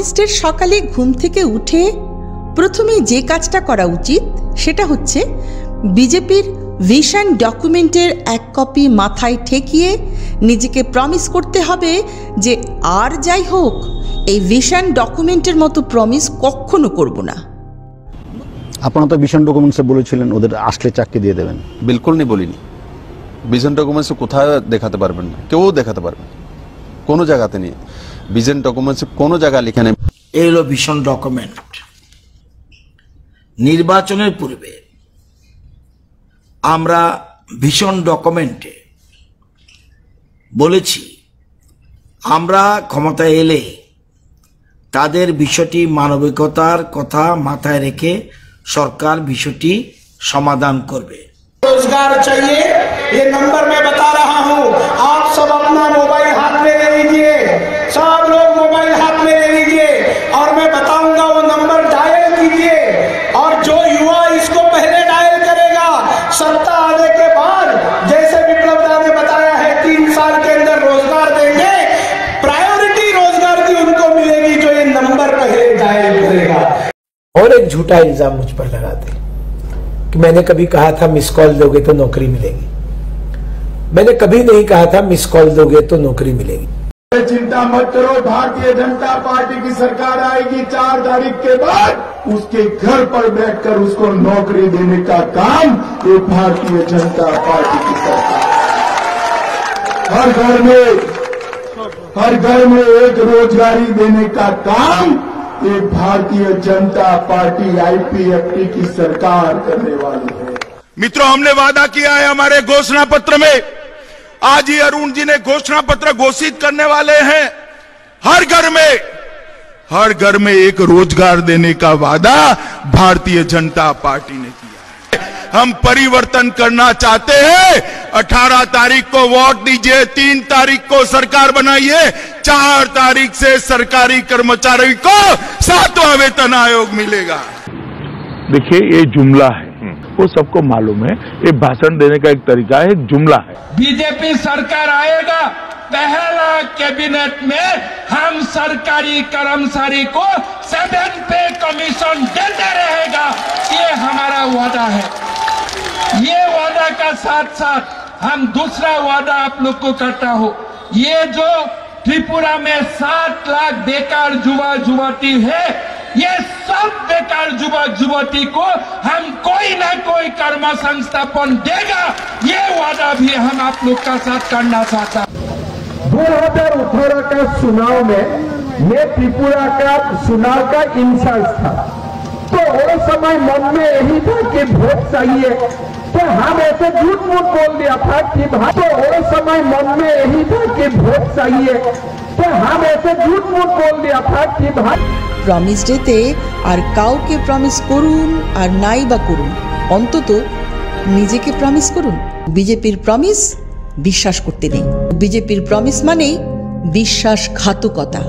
Promise ডের সকালে ঘুম থেকে উঠে প্রথমে যে কাজটা করা উচিত সেটা হচ্ছে বিজেপির ভিশন ডকুমেন্টের এক কপি মাথায় ঠেকিয়ে নিজেকে প্রমিস করতে হবে যে আর যাই হোক এই ভিশন ডকুমেন্টের মতো প্রমিস কখনো করব না। আপনারা তো ভিশন ডকুমেন্টসে বলেছিলেন ওদের আসলে চাকরি দিয়ে দেবেন। বিলকুল नहीं বলিনি। ভিশন ডকুমেন্টসে কোথায় দেখাতে পারবেন না, কেউ দেখাতে পারবেন কোনো জায়গাতে নেই। ভিশন ডকুমেন্টসে কোনো জায়গা লেখা নেই। এই হলো ভিশন ডকুমেন্ট। নির্বাচনের পূর্বে আমরা ভিশন ডকুমেন্টে বলেছি আমরা ক্ষমতায় এলে তাদের বিষয়টি মানবিকতার কথা মাথায় রেখে সরকার বিষয়টি समाधान करबे। रोजगार चाहिए, ये नंबर मैं बता रहा हूँ, आप सब अपना मोबाइल हाथ में ले लीजिए, सब लोग मोबाइल हाथ में ले लीजिए और मैं बताऊंगा वो नंबर डायल कीजिए और जो युवा इसको पहले डायल करेगा सत्ता आने के बाद जैसे विप्लव दा ने बताया है 3 साल के अंदर रोजगार देंगे, प्रायोरिटी रोजगार की उनको मिलेगी जो ये नंबर पहले डायल करेगा। और एक झूठा इल्जाम मुझ पर लगाते कि मैंने कभी कहा था मिस कॉल दोगे तो नौकरी मिलेगी। मैंने कभी नहीं कहा था मिस कॉल दोगे तो नौकरी मिलेगी। चिंता मत करो, भारतीय जनता पार्टी की सरकार आएगी 4 तारीख के बाद, उसके घर पर बैठकर उसको नौकरी देने का काम ये भारतीय जनता पार्टी की सरकार। हर घर में एक रोजगारी देने का काम ये भारतीय जनता पार्टी आईपीएफटी की सरकार करने वाली है। मित्रों, हमने वादा किया है हमारे घोषणा पत्र में, आज ही अरुण जी ने घोषणा पत्र घोषित करने वाले हैं। हर घर में एक रोजगार देने का वादा भारतीय जनता पार्टी ने किया है। हम परिवर्तन करना चाहते हैं। 18 तारीख को वोट दीजिए, 3 तारीख को सरकार बनाइए, 4 तारीख से सरकारी कर्मचारी को 7वां वेतन आयोग मिलेगा। देखिए, ये जुमला है, वो सबको मालूम है, ये भाषण देने का एक तरीका है, एक जुमला है। बीजेपी सरकार आएगा, पहला कैबिनेट में हम सरकारी कर्मचारी को 7 पे कमीशन देते रहेगा, ये हमारा वादा है। ये वादा का साथ साथ हम दूसरा वादा आप लोग को करता हूँ, ये जो त्रिपुरा में 7 लाख बेकार युवा युवती है, ये सब बेकार युवक युवती को हम कोई ना कोई कर्म संस्थापन देगा, ये वादा भी हम आप लोग का साथ करना चाहता। 2018 का चुनाव में ये त्रिपुरा का चुनाव का इंचार्ज था, तो वो समय मन में यही था कि वोट चाहिए, तो हम ऐसे झूठ मूठ बोल दिया था कि भाई, तो वो समय मन में यही था कि वोट चाहिए, तो हम ऐसे झूठ मूठ बोल दिया था कि भाई। প্রমিস ডেতে আর কাউকে প্রমিস করুন আর নাই বা করুন, অন্তত নিজেকে প্রমিস করুন। বিজেপির প্রমিস বিশ্বাস করতে নেই। বিজেপির প্রমিস মানেই বিশ্বাসঘাতকতা।